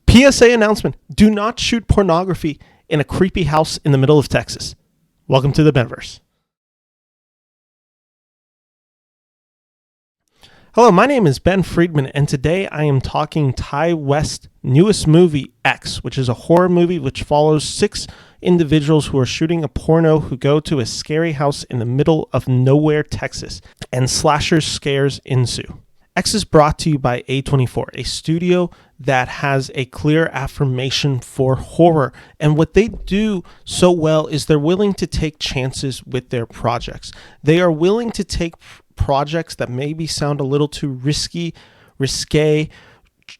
PSA announcement: do not shoot pornography in a creepy house in the middle of Texas. Welcome to the Beniverse. Hello, my name is Ben Friedman, and today I am talking Ti West's newest movie, X, which is a horror movie which follows 6 individuals who are shooting a porno who go to a scary house in the middle of nowhere, Texas, and slasher scares ensue. X is brought to you by A24, a studio that has a clear affirmation for horror. And what they do so well is they're willing to take chances with their projects. They are willing to take projects that maybe sound a little too risky, risque,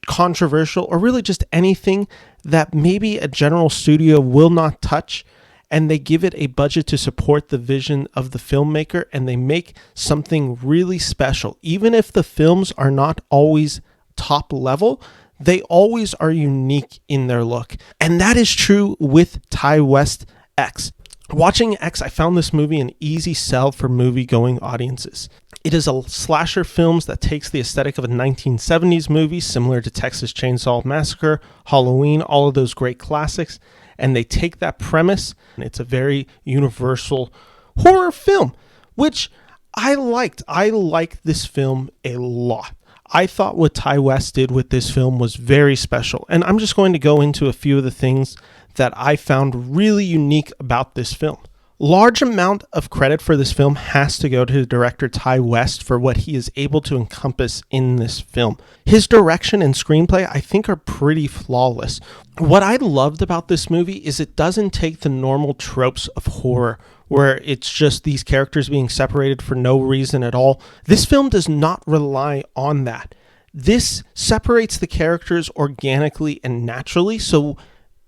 controversial, or really just anything that maybe a general studio will not touch, and they give it a budget to support the vision of the filmmaker, and they make something really special. Even if the films are not always top level, they always are unique in their look. And that is true with Ti West X. Watching X, I found this movie an easy sell for movie-going audiences. It is a slasher film that takes the aesthetic of a 1970s movie, similar to Texas Chainsaw Massacre, Halloween, all of those great classics, and they take that premise, and it's a very universal horror film, which I liked. I liked this film a lot. I thought what Ti West did with this film was very special, and I'm just going to go into a few of the things that I found really unique about this film. Large amount of credit for this film has to go to the director Ti West for what he is able to encompass in this film. His direction and screenplay, I think, are pretty flawless. What I loved about this movie is it doesn't take the normal tropes of horror, where it's just these characters being separated for no reason at all. This film does not rely on that. This separates the characters organically and naturally, so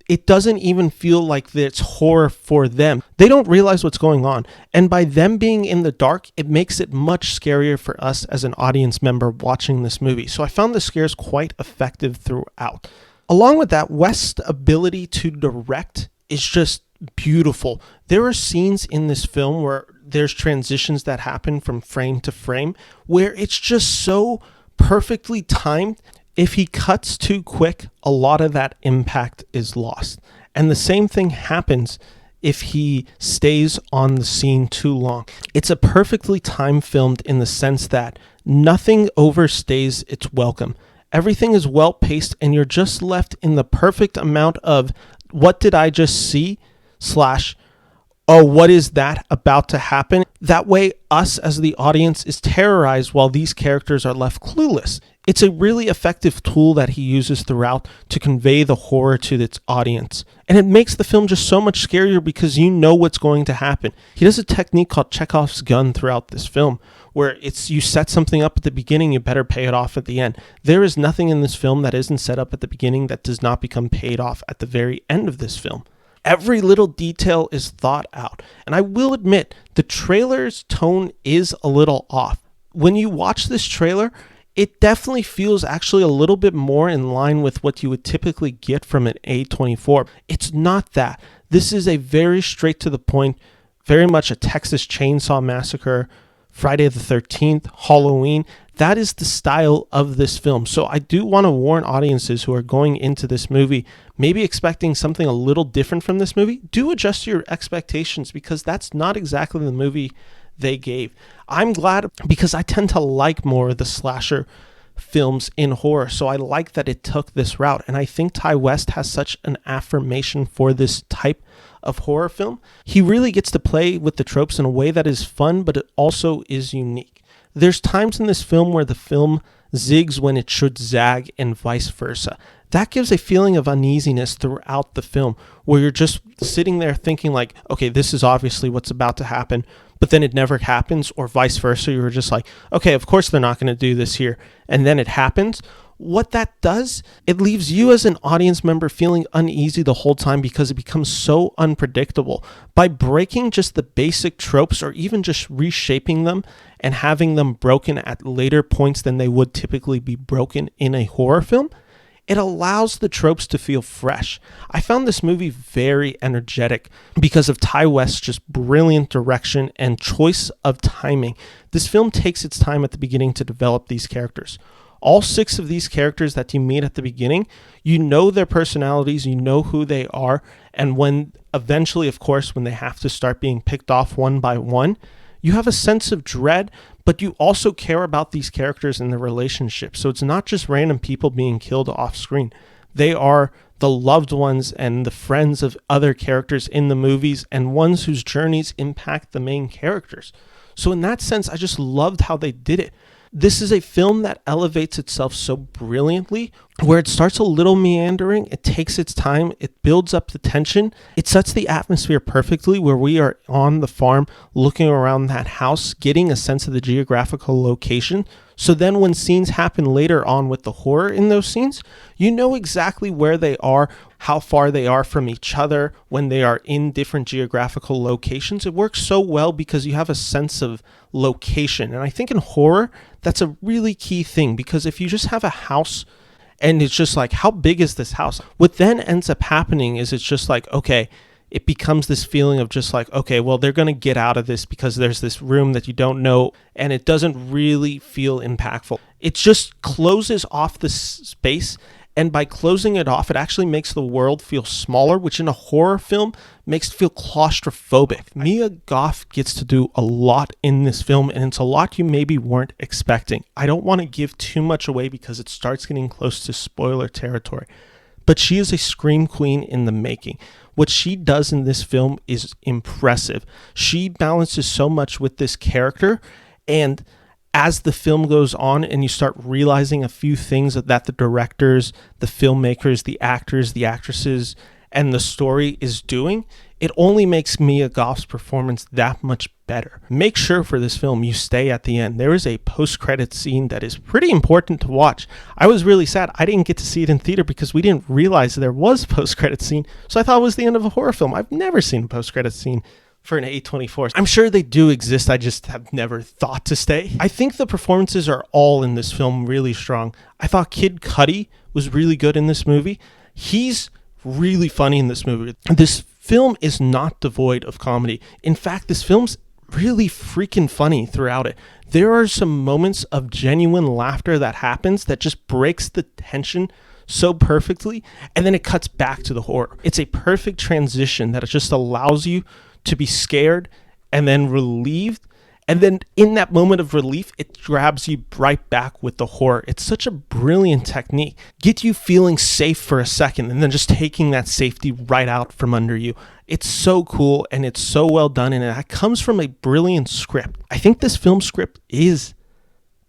it doesn't even feel like it's horror for them. They don't realize what's going on. And by them being in the dark, it makes it much scarier for us as an audience member watching this movie. So I found the scares quite effective throughout. Along with that, West's ability to direct is just beautiful. There are scenes in this film where there's transitions that happen from frame to frame where it's just so perfectly timed. If he cuts too quick, a lot of that impact is lost. And the same thing happens if he stays on the scene too long. It's a perfectly time filmed in the sense that nothing overstays its welcome. Everything is well paced, and you're just left in the perfect amount of what did I just see / oh, what is that about to happen? That way, us as the audience is terrorized while these characters are left clueless. It's a really effective tool that he uses throughout to convey the horror to its audience. And it makes the film just so much scarier because you know what's going to happen. He does a technique called Chekhov's gun throughout this film, where it's you set something up at the beginning, you better pay it off at the end. There is nothing in this film that isn't set up at the beginning that does not become paid off at the very end of this film. Every little detail is thought out. And I will admit, the trailer's tone is a little off. When you watch this trailer, it definitely feels actually a little bit more in line with what you would typically get from an A24. It's not that. This is a very straight to the point, very much a Texas Chainsaw Massacre, Friday the 13th, Halloween. That is the style of this film. So I do want to warn audiences who are going into this movie, maybe expecting something a little different from this movie. Do adjust your expectations because that's not exactly the movie they gave. I'm glad because I tend to like more of the slasher films in horror. So I like that it took this route. And I think Ti West has such an affirmation for this type of horror film. He really gets to play with the tropes in a way that is fun, but it also is unique. There's times in this film where the film zigs when it should zag and vice versa. That gives a feeling of uneasiness throughout the film where you're just sitting there thinking like, okay, this is obviously what's about to happen, but then it never happens, or vice versa. You're just like, okay, of course they're not going to do this here. And then it happens. What that does, it leaves you as an audience member feeling uneasy the whole time because it becomes so unpredictable. By breaking just the basic tropes or even just reshaping them and having them broken at later points than they would typically be broken in a horror film, it allows the tropes to feel fresh. I found this movie very energetic because of Ti West's just brilliant direction and choice of timing. This film takes its time at the beginning to develop these characters. All 6 of these characters that you meet at the beginning, you know their personalities, you know who they are, and when eventually, of course, when they have to start being picked off one by one, you have a sense of dread, but you also care about these characters and their relationships. So it's not just random people being killed off screen. They are the loved ones and the friends of other characters in the movies and ones whose journeys impact the main characters. So in that sense, I just loved how they did it. This is a film that elevates itself so brilliantly, where it starts a little meandering, it takes its time, it builds up the tension, it sets the atmosphere perfectly where we are on the farm looking around that house, getting a sense of the geographical location. So then when scenes happen later on with the horror in those scenes, you know exactly where they are, how far they are from each other when they are in different geographical locations. It works so well because you have a sense of location. And I think in horror, that's a really key thing, because if you just have a house and it's just like, how big is this house? What then ends up happening is it's just like, okay, it becomes this feeling of just like, okay, well, they're going to get out of this because there's this room that you don't know, and it doesn't really feel impactful. It just closes off the space, and by closing it off, it actually makes the world feel smaller, which in a horror film makes it feel claustrophobic. Mia Goth gets to do a lot in this film, and it's a lot you maybe weren't expecting. I don't want to give too much away because it starts getting close to spoiler territory, but she is a scream queen in the making. What she does in this film is impressive. She balances so much with this character, and as the film goes on and you start realizing a few things that the directors, the filmmakers, the actors, the actresses, and the story is doing, it only makes Mia Goth's performance that much better. Make sure for this film you stay at the end. There is a post-credit scene that is pretty important to watch. I was really sad I didn't get to see it in theater because we didn't realize there was a post-credit scene, so I thought it was the end of a horror film. I've never seen a post-credit scene for an A24. I'm sure they do exist, I just have never thought to stay. I think the performances are all in this film really strong. I thought Kid Cudi was really good in this movie. He's really funny in this movie. This film is not devoid of comedy. In fact, this film's really freaking funny throughout it. There are some moments of genuine laughter that happens that just breaks the tension so perfectly, and then it cuts back to the horror. It's a perfect transition that it just allows you to be scared and then relieved, and then in that moment of relief, it grabs you right back with the horror. It's such a brilliant technique. Get you feeling safe for a second and then just taking that safety right out from under you. It's so cool and it's so well done, and it comes from a brilliant script. I think this film script is,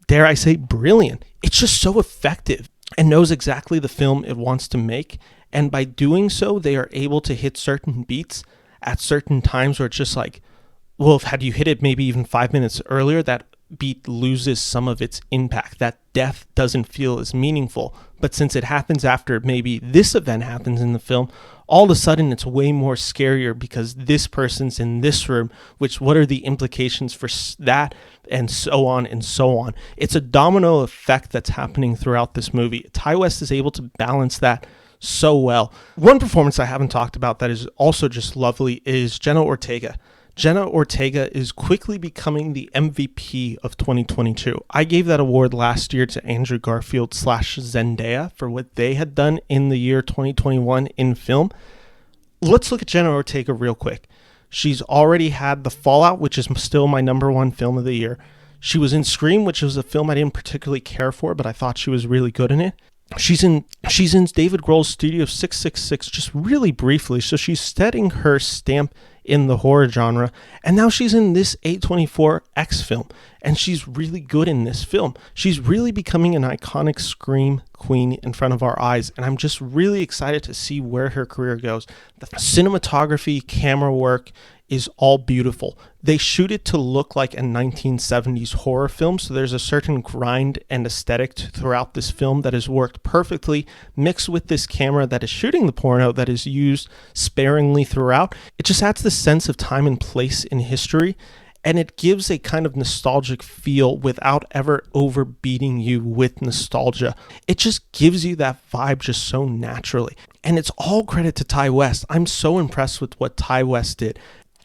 dare I say, brilliant. It's just so effective and knows exactly the film it wants to make, and by doing so, they are able to hit certain beats at certain times where it's just like, well, had you hit it maybe even 5 minutes earlier, that beat loses some of its impact. That death doesn't feel as meaningful. But since it happens after maybe this event happens in the film, all of a sudden it's way more scarier because this person's in this room, which what are the implications for that, and so on and so on. It's a domino effect that's happening throughout this movie. Ty West is able to balance that so well. One performance I haven't talked about that is also just lovely is Jenna Ortega. Jenna Ortega is quickly becoming the MVP of 2022. I gave that award last year to Andrew Garfield / Zendaya for what they had done in the year 2021 in film. Let's look at Jenna Ortega real quick. She's already had The Fallout, which is still my #1 film of the year. She was in Scream, which was a film I didn't particularly care for, but I thought she was really good in it. She's in David Grohl's Studio 666 just really briefly, so she's setting her stamp in the horror genre, and now she's in this A24 X film, and she's really good in this film. She's really becoming an iconic scream queen in front of our eyes, and I'm just really excited to see where her career goes. The cinematography, camera work is all beautiful. They shoot it to look like a 1970s horror film, so there's a certain grind and aesthetic throughout this film that has worked perfectly, mixed with this camera that is shooting the porno that is used sparingly throughout. It just adds the sense of time and place in history, and it gives a kind of nostalgic feel without ever overbeating you with nostalgia. It just gives you that vibe just so naturally. And it's all credit to Ty West. I'm so impressed with what Ty West did.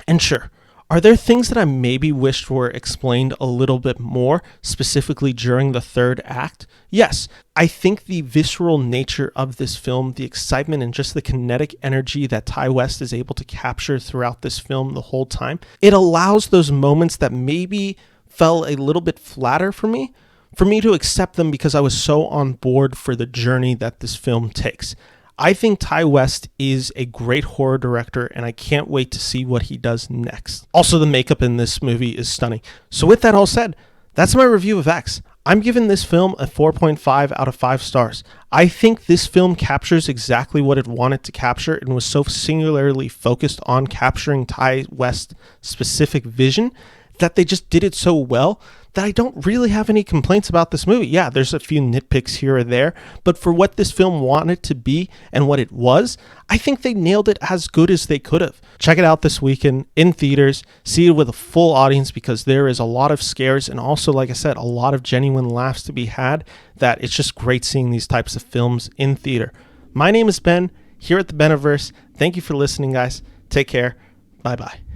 And sure, Are there things that I maybe wished were explained a little bit more, specifically during the third act? Yes. I think the visceral nature of this film, the excitement and just the kinetic energy that Ty West is able to capture throughout this film the whole time, it allows those moments that maybe fell a little bit flatter for me to accept them because I was so on board for the journey that this film takes. I think Ty West is a great horror director, and I can't wait to see what he does next. Also, the makeup in this movie is stunning. So with that all said, that's my review of X. I'm giving this film a 4.5 out of 5 stars. I think this film captures exactly what it wanted to capture and was so singularly focused on capturing Ty West's specific vision that they just did it so well that I don't really have any complaints about this movie. Yeah, there's a few nitpicks here or there, but for what this film wanted to be and what it was, I think they nailed it as good as they could have. Check it out this weekend in theaters. See it with a full audience because there is a lot of scares and also, like I said, a lot of genuine laughs to be had that it's just great seeing these types of films in theater. My name is Ben, here at the Beniverse. Thank you for listening, guys. Take care. Bye-bye.